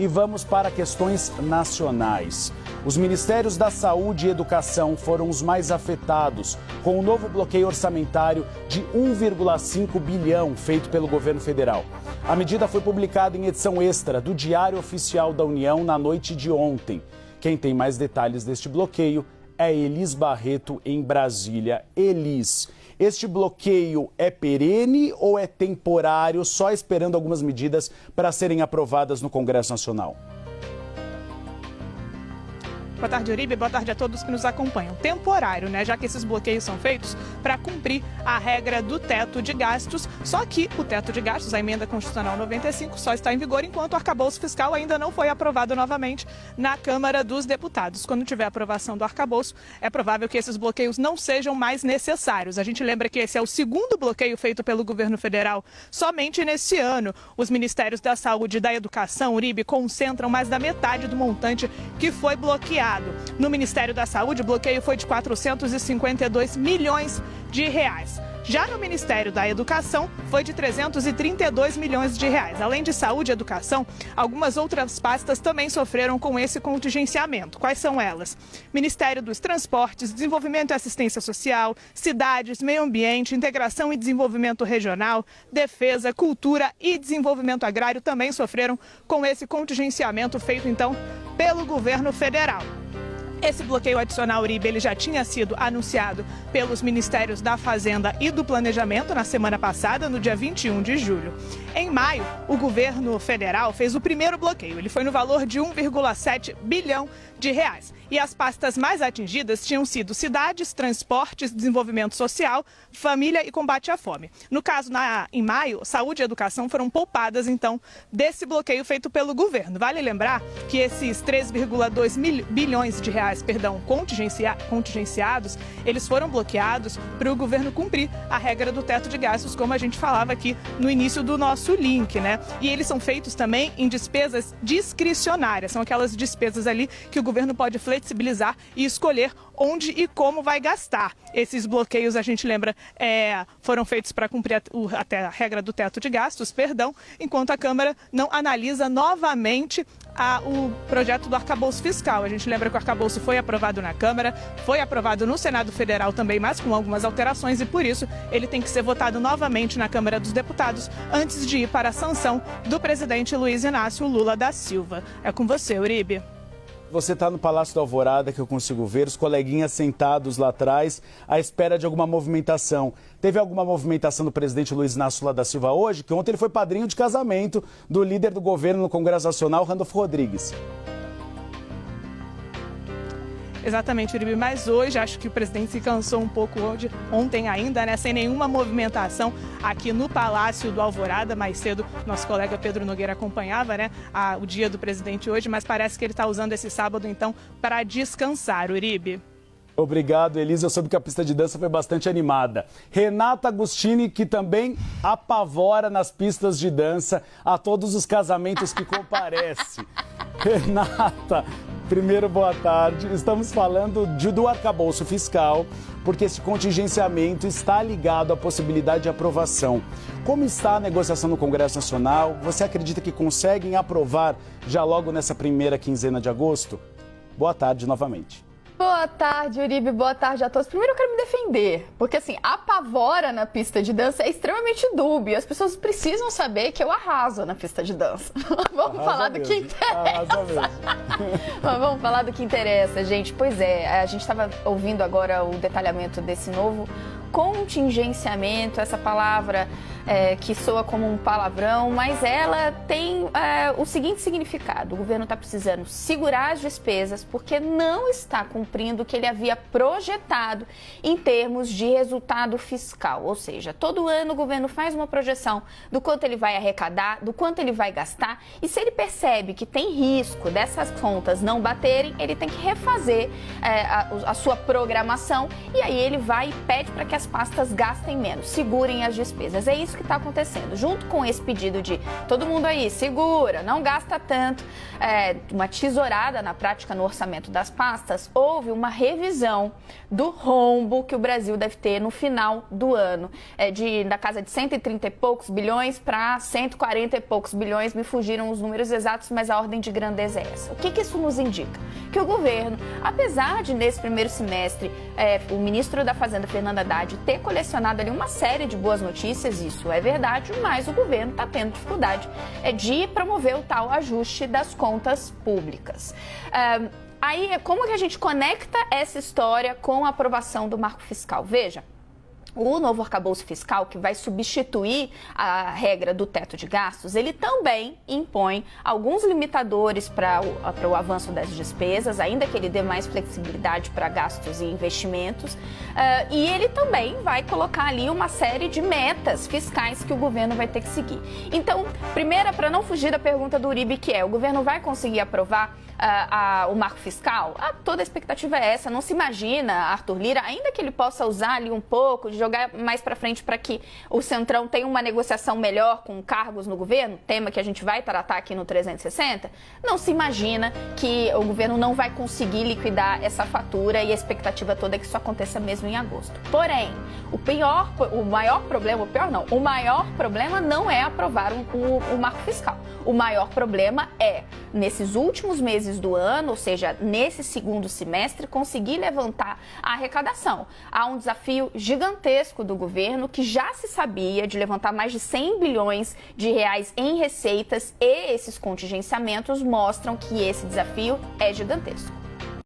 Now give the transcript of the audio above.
E vamos para questões nacionais. Os Ministérios da Saúde e Educação foram os mais afetados com o novo bloqueio orçamentário de 1,5 bilhão feito pelo governo federal. A medida foi publicada em edição extra do Diário Oficial da União na noite de ontem. Quem tem mais detalhes deste bloqueio é Elis Barreto, em Brasília. Elis, este bloqueio é perene ou é temporário, só esperando algumas medidas para serem aprovadas no Congresso Nacional? Boa tarde, Uribe. Boa tarde a todos que nos acompanham. Temporário, né? Já que esses bloqueios são feitos para cumprir a regra do teto de gastos. Só que o teto de gastos, a emenda constitucional 95, só está em vigor enquanto o arcabouço fiscal ainda não foi aprovado novamente na Câmara dos Deputados. Quando tiver aprovação do arcabouço, é provável que esses bloqueios não sejam mais necessários. A gente lembra que esse é o segundo bloqueio feito pelo governo federal somente nesse ano. Os Ministérios da Saúde e da Educação, Uribe, concentram mais da metade do montante que foi bloqueado. No Ministério da Saúde, o bloqueio foi de 452 milhões de reais. Já no Ministério da Educação, foi de 332 milhões de reais. Além de saúde e educação, algumas outras pastas também sofreram com esse contingenciamento. Quais são elas? Ministério dos Transportes, Desenvolvimento e Assistência Social, Cidades, Meio Ambiente, Integração e Desenvolvimento Regional, Defesa, Cultura e Desenvolvimento Agrário também sofreram com esse contingenciamento feito, então, pelo governo federal. Esse bloqueio adicional, Uribe, ele já tinha sido anunciado pelos Ministérios da Fazenda e do Planejamento na semana passada, no dia 21 de julho. Em maio, o governo federal fez o primeiro bloqueio. Ele foi no valor de 1,7 bilhão de reais. E as pastas mais atingidas tinham sido Cidades, Transportes, Desenvolvimento Social, Família e Combate à Fome. No caso, em maio, Saúde e Educação foram poupadas, então, desse bloqueio feito pelo governo. Vale lembrar que esses 3,2 bilhões de reais, contingenciados, eles foram bloqueados para o governo cumprir a regra do teto de gastos, como a gente falava aqui no início do nosso link, né? E eles são feitos também em despesas discricionárias, são aquelas despesas ali que o governo pode flexibilizar e escolher onde e como vai gastar. Esses bloqueios, a gente lembra, foram feitos para cumprir a regra do teto de gastos, enquanto a Câmara não analisa novamente o projeto do arcabouço fiscal. A gente lembra que o arcabouço foi aprovado na Câmara, foi aprovado no Senado Federal também, mas com algumas alterações, e por isso ele tem que ser votado novamente na Câmara dos Deputados antes de ir para a sanção do presidente Luiz Inácio Lula da Silva. É com você, Uribe. Você está no Palácio da Alvorada, que eu consigo ver, os coleguinhas sentados lá atrás, à espera de alguma movimentação. Teve alguma movimentação do presidente Luiz Inácio Lula da Silva hoje? Que ontem ele foi padrinho de casamento do líder do governo no Congresso Nacional, Randolfo Rodrigues. Exatamente, Uribe, mas hoje acho que o presidente se cansou um pouco ontem ainda, né, sem nenhuma movimentação aqui no Palácio do Alvorada. Mais cedo, nosso colega Pedro Nogueira acompanhava, né, o dia do presidente hoje, mas parece que ele está usando esse sábado, então, para descansar, Uribe. Obrigado, Elisa. Eu soube que a pista de dança foi bastante animada. Renata Agostini, que também apavora nas pistas de dança a todos os casamentos que comparece. Renata, primeiro, boa tarde. Estamos falando do arcabouço fiscal, porque esse contingenciamento está ligado à possibilidade de aprovação. Como está a negociação no Congresso Nacional? Você acredita que conseguem aprovar já logo nessa primeira quinzena de agosto? Boa tarde novamente. Boa tarde, Uribe. Boa tarde a todos. Primeiro eu quero me defender, porque assim, apavora na pista de dança é extremamente dúbio. As pessoas precisam saber que eu arraso na pista de dança. Vamos falar do que interessa. Mas vamos falar do que interessa, gente. Pois é, a gente estava ouvindo agora o detalhamento desse novo contingenciamento, essa palavra que soa como um palavrão, mas ela tem o seguinte significado: o governo está precisando segurar as despesas porque não está cumprindo o que ele havia projetado em termos de resultado fiscal, ou seja, todo ano o governo faz uma projeção do quanto ele vai arrecadar, do quanto ele vai gastar, e se ele percebe que tem risco dessas contas não baterem, ele tem que refazer a sua programação, e aí ele vai e pede para que as pastas gastem menos, segurem as despesas. É isso que está acontecendo. Junto com esse pedido de todo mundo aí, segura, não gasta tanto, uma tesourada na prática no orçamento das pastas, houve uma revisão do rombo que o Brasil deve ter no final do ano, da casa de 130 e poucos bilhões para 140 e poucos bilhões, me fugiram os números exatos, mas a ordem de grandeza é essa. O que isso nos indica? Que o governo, apesar de nesse primeiro semestre o ministro da Fazenda, Fernando Haddad, ter colecionado ali uma série de boas notícias, isso é verdade, mas o governo está tendo dificuldade de promover o tal ajuste das contas públicas. Aí, como que a gente conecta essa história com a aprovação do marco fiscal? Veja, o novo arcabouço fiscal, que vai substituir a regra do teto de gastos, ele também impõe alguns limitadores para o avanço das despesas, ainda que ele dê mais flexibilidade para gastos e investimentos. E ele também vai colocar ali uma série de metas fiscais que o governo vai ter que seguir. Então, primeira, para não fugir da pergunta do Uribe, que o governo vai conseguir aprovar o marco fiscal? Toda a expectativa é essa. Não se imagina Arthur Lira, ainda que ele possa usar ali um pouco, de jogar mais para frente para que o Centrão tenha uma negociação melhor com cargos no governo, tema que a gente vai tratar aqui no 360, não se imagina que o governo não vai conseguir liquidar essa fatura, e a expectativa toda é que isso aconteça mesmo em agosto. Porém, o maior problema não é aprovar o marco fiscal. O maior problema é, nesses últimos meses do ano, ou seja, nesse segundo semestre, conseguir levantar a arrecadação. Há um desafio gigantesco do governo, que já se sabia, de levantar mais de 100 bilhões de reais em receitas, e esses contingenciamentos mostram que esse desafio é gigantesco.